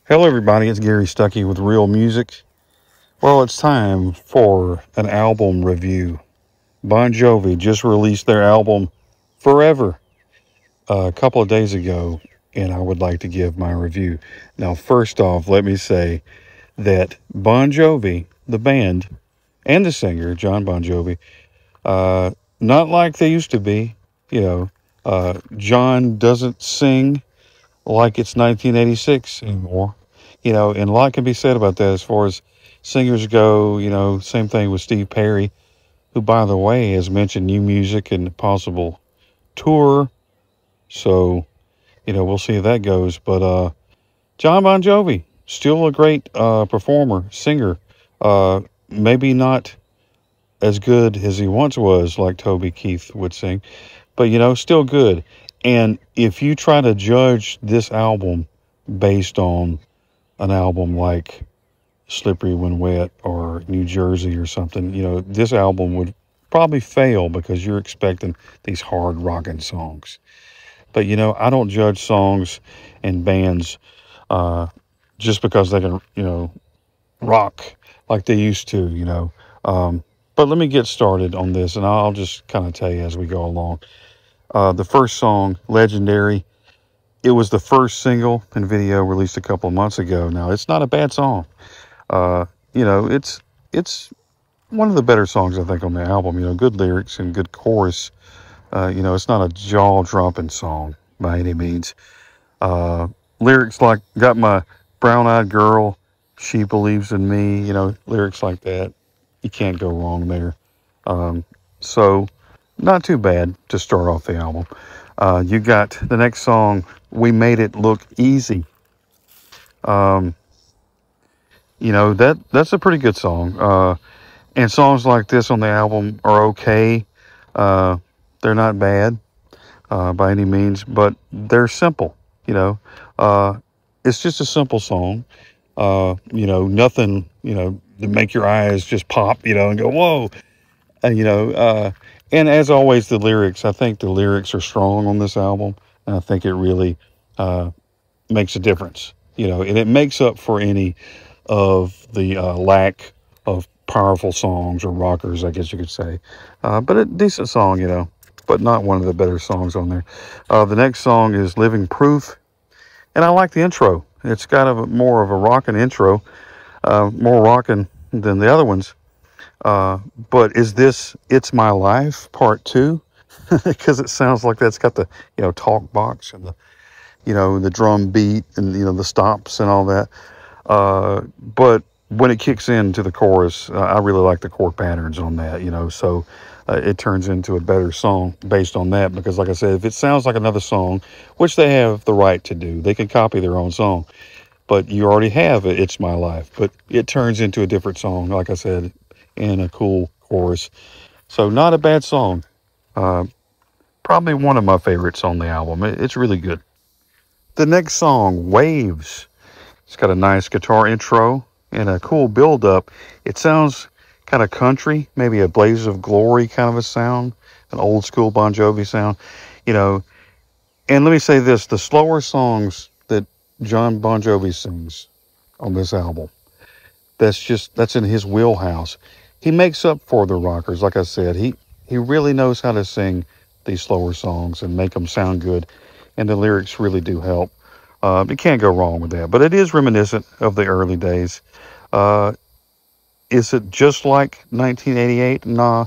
Hello, everybody. It's Gary Stuckey with Real Music. Well, it's time for an album review. Bon Jovi just released their album Forever a couple of days ago, and I would like to give my review. Now, first off, let me say that Bon Jovi, the band, and the singer, John Bon Jovi, uh, not like they used to be. John doesn't sing like it's 1986 anymore. And a lot can be said about that as far as singers go. Same thing with Steve Perry, who, by the way, has mentioned new music and possible tour. So, we'll see how that goes. But John Bon Jovi, still a great performer, singer. Maybe not as good as he once was, like Toby Keith would sing, but, still good. And if you try to judge this album based on an album like Slippery When Wet or New Jersey or something, this album would probably fail because you're expecting these hard rocking songs. But, I don't judge songs and bands uh, just because they can, rock like they used to, but let me get started on this and I'll just kind of tell you as we go along. The first song, Legendary, it was the first single and video released a couple of months ago. Now, it's not a bad song. Uh, it's one of the better songs I think on the album. Good lyrics and good chorus. It's not a jaw-dropping song by any means. Uh, Lyrics like "Got my brown-eyed girl, she believes in me." Lyrics like that. You can't go wrong there. Um, so, not too bad to start off the album. You got the next song, "We Made It Look Easy." Um, that's a pretty good song. And songs like this on the album are okay. Uh, they're not bad by any means, but they're simple. You know, uh, it's just a simple song. Nothing. To make your eyes just pop. And go whoa. And and as always, the lyrics. I think the lyrics are strong on this album, and I think it really uh, makes a difference. And it makes up for any of the lack of powerful songs or rockers, I guess you could say. But a decent song, but not one of the better songs on there. The next song is Living Proof, and I like the intro. It's got more of a rockin' intro, more rockin' than the other ones. But is this It's My Life Part 2? Because it sounds like that's got the, talk box and the drum beat and, the stops and all that. But when it kicks into the chorus, I really like the chord patterns on that, so it turns into a better song based on that. Because, like I said, if it sounds like another song, which they have the right to do, they can copy their own song. But you already have It's My Life, but it turns into a different song, like I said, in a cool chorus. So, not a bad song. Uh, Probably one of my favorites on the album. It's really good. The next song, Waves. It's got a nice guitar intro and a cool build up. It sounds kind of country, maybe a Blaze of Glory kind of a sound, an old school Bon Jovi sound, you know. And let me say this, the slower songs that John Bon Jovi sings on this album, that's in his wheelhouse. He makes up for the rockers. Like I said, he really knows how to sing these slower songs and make them sound good. And the lyrics really do help. You can't go wrong with that. But it is reminiscent of the early days. Uh, is it just like 1988? Nah,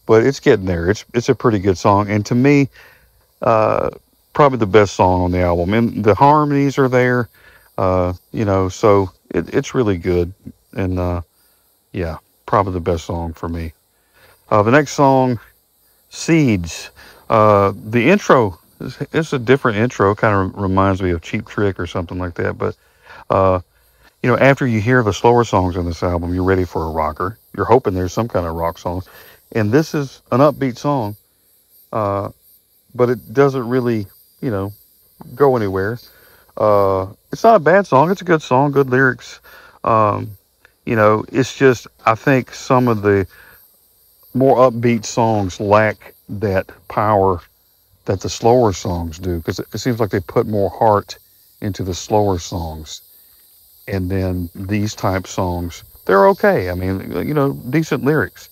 but it's getting there. It's a pretty good song. And to me, uh, probably the best song on the album. And the harmonies are there, so it's really good. And yeah, probably the best song for me. The next song, Seeds. The intro it's a different intro. Kind of reminds me of Cheap Trick or something like that. But uh, after you hear the slower songs on this album, you're ready for a rocker. You're hoping there's some kind of rock song, and this is an upbeat song. Uh, but it doesn't really, go anywhere. It's not a bad song. It's a good song, good lyrics. Um, it's just I think some of the more upbeat songs lack that power that the slower songs do, because it seems like they put more heart into the slower songs. And then these type songs, they're okay. I mean, decent lyrics.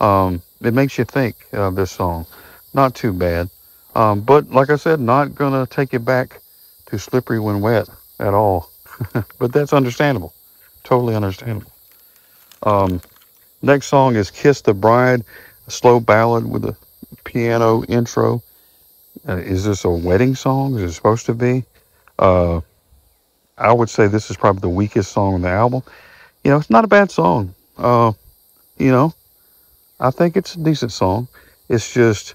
It makes you think, this song. Not too bad. But like I said, not going to take you back to Slippery When Wet at all. But that's understandable. Totally understandable. Um, Next song is Kiss the Bride, a slow ballad with a piano intro. Is this a wedding song? Is it supposed to be? Uh, I would say this is probably the weakest song on the album. It's not a bad song. You know, I think it's a decent song. It's just,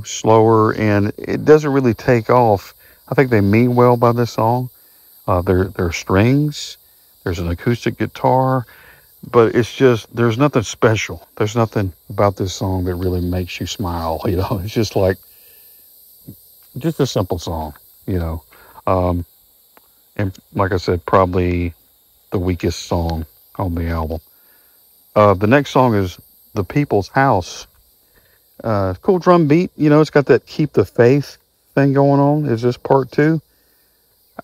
slower and it doesn't really take off. I think they mean well by this song. There are strings, there's an acoustic guitar, but it's just, there's nothing special. There's nothing about this song that really makes you smile. It's just like, just a simple song, you know. Um, and like I said, probably the weakest song on the album. The next song is The People's House. Cool drum beat. It's got that Keep the Faith thing going on. Is this part two?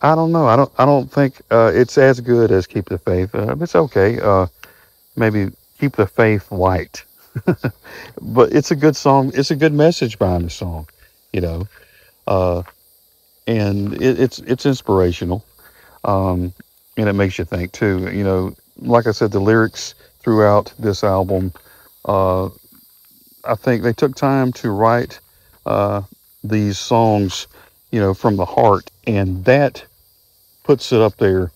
I don't know. I don't think it's as good as Keep the Faith. It's okay. Maybe Keep the Faith light. But it's a good song. It's a good message behind the song, you know. Uh, and it's inspirational. And it makes you think too. Like I said, the lyrics throughout this album, uh, I think they took time to write uh, these songs, from the heart, and that puts it up there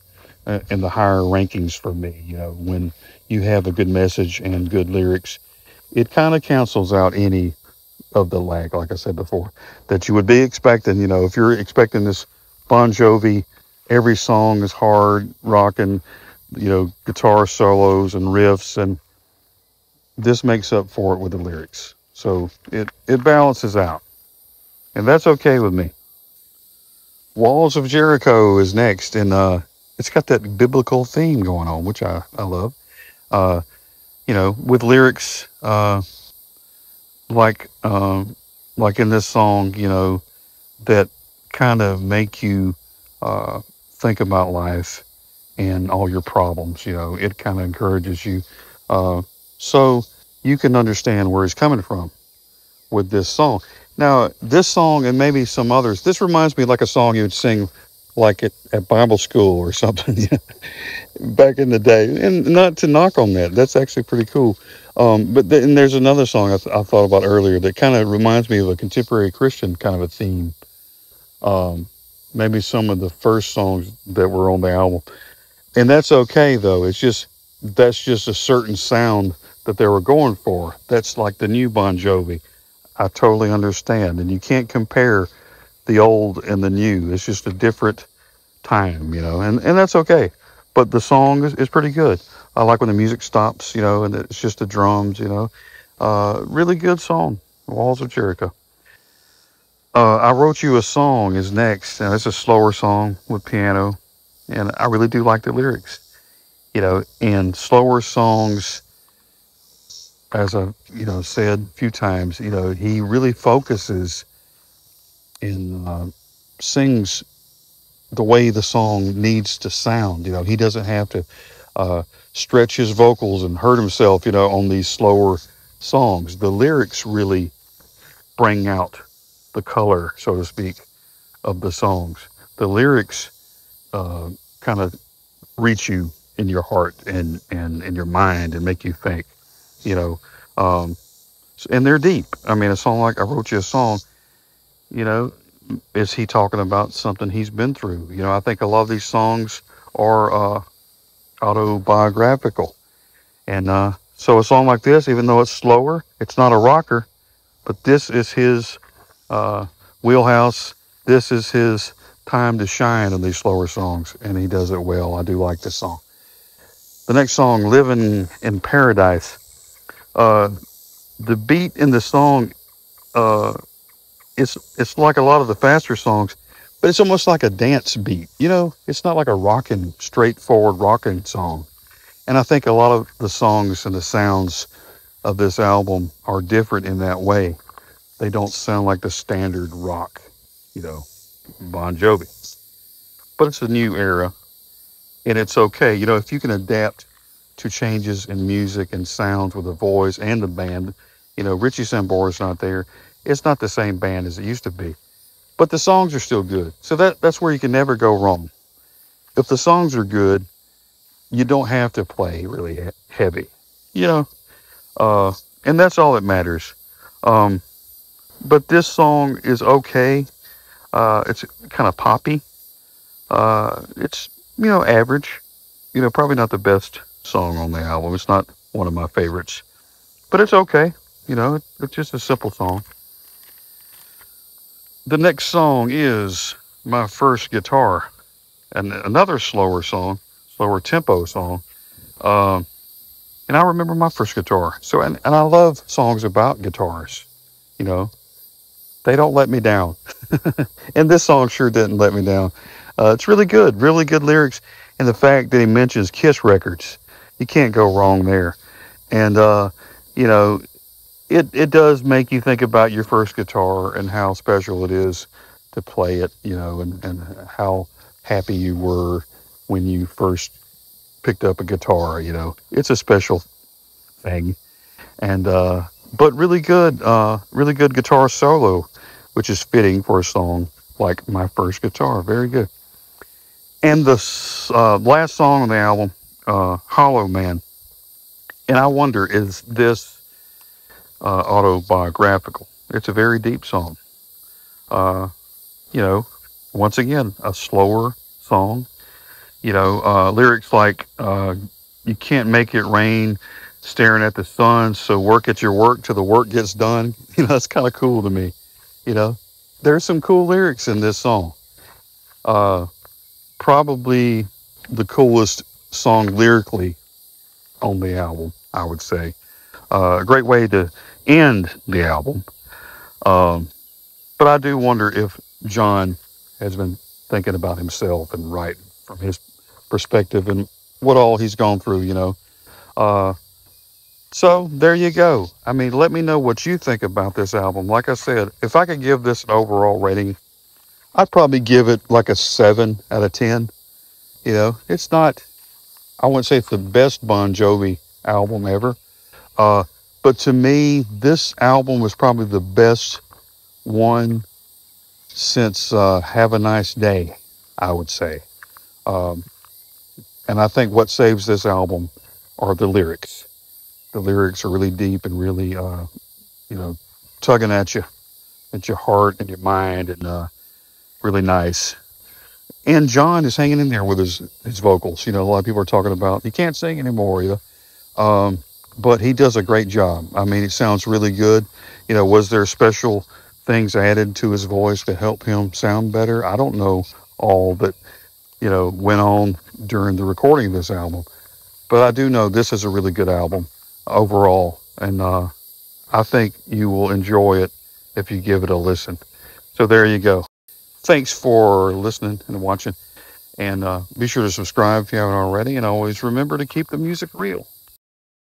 in the higher rankings for me. When you have a good message and good lyrics, it kind of cancels out any of the lag, like I said before, that you would be expecting. If you're expecting this Bon Jovi, every song is hard rocking, guitar solos and riffs, and this makes up for it with the lyrics. So it balances out, and that's okay with me. Walls of Jericho is next, and it's got that biblical theme going on, which I love. Uh, with lyrics like like in this song, that kind of make you uh, think about life and all your problems. It kind of encourages you, uh, so you can understand where he's coming from with this song. Now, this song and maybe some others, this reminds me like a song you would sing like at Bible school or something back in the day. And not to knock on that, that's actually pretty cool. But then there's another song I thought about earlier that kind of reminds me of a contemporary Christian kind of a theme. Um, Maybe some of the first songs that were on the album. And that's okay though. That's just a certain sound that they were going for. That's like the new Bon Jovi. I totally understand. And you can't compare the old and the new. It's just a different time, and that's okay. But the song is pretty good. I like when the music stops, and it's just the drums, really good song. Walls of Jericho. I Wrote You a Song is next. Now, it's a slower song with piano, and I really do like the lyrics. And slower songs, as I've, said a few times, he really focuses and sings the way the song needs to sound. He doesn't have to uh, stretch his vocals and hurt himself, on these slower songs. The lyrics really bring out the color, so to speak, of the songs. The lyrics kind of reach you in your heart and in your mind and make you think, you know. Um, and they're deep. I mean, a song like I Wrote You a Song, you know, is he talking about something he's been through? I think a lot of these songs are autobiographical. And so a song like this, even though it's slower, it's not a rocker, but this is his uh, wheelhouse. This is his time to shine in these slower songs, and he does it well. I do like this song. The next song, Living in Paradise. Uh, the beat in the song, uh, it's like a lot of the faster songs, but it's almost like a dance beat. It's not like a rocking, straightforward rocking song. And I think a lot of the songs and the sounds of this album are different in that way. They don't sound like the standard rock, you know, Bon Jovi. But it's a new era. And it's okay. You know, if you can adapt to changes in music and sounds with the voice and the band, you know, Richie Sambora's not there. It's not the same band as it used to be, but the songs are still good. So that's where you can never go wrong. If the songs are good, you don't have to play really heavy, you know, uh, and that's all that matters. Um, but this song is okay. It's kind of poppy. It's, you know, average. You know, probably not the best song on the album. It's not one of my favorites, but it's okay. You know, it's just a simple song. The next song is My First Guitar, and another slower song, slower tempo song. Um, and I remember my first guitar. So, and I love songs about guitars. You know, they don't let me down. And this song sure didn't let me down. It's really good lyrics. And the fact that he mentions Kiss records, you can't go wrong there. And, you know, it does make you think about your first guitar and how special it is to play it, you know, and how happy you were when you first picked up a guitar, you know. It's a special thing. And, but really good guitar solo, which is fitting for a song like My First Guitar. Very good. And the last song on the album, Hollow Man. And I wonder, is this autobiographical? It's a very deep song. Uh, you know, once again, a slower song. You know, lyrics like, you can't make it rain staring at the sun, so work at your work till the work gets done. You know, that's kind of cool to me. You know, there's some cool lyrics in this song. Uh, Probably the coolest song lyrically on the album, I would say. A great way to end the album. Um, but I do wonder if John has been thinking about himself and writing from his perspective and what all he's gone through, you know. Uh, so there you go. I mean, let me know what you think about this album. Like I said, if I could give this an overall rating, I'd probably give it like a 7 out of 10. You know, it's not, I wouldn't say it's the best Bon Jovi album ever. Uh, but to me, this album was probably the best one since Have a Nice Day, I would say. Um, and I think what saves this album are the lyrics. The lyrics are really deep and really, you know, tugging at your heart and your mind, and really nice. And John is hanging in there with his vocals. You know, a lot of people are talking about he can't sing anymore. You know, but he does a great job. I mean, it sounds really good. You know, was there special things added to his voice to help him sound better? I don't know all that, you know, went on during the recording of this album, but I do know this is a really good album overall, and I think you will enjoy it if you give it a listen. So there you go. Thanks for listening and watching. And be sure to subscribe if you haven't already. And always remember to keep the music real.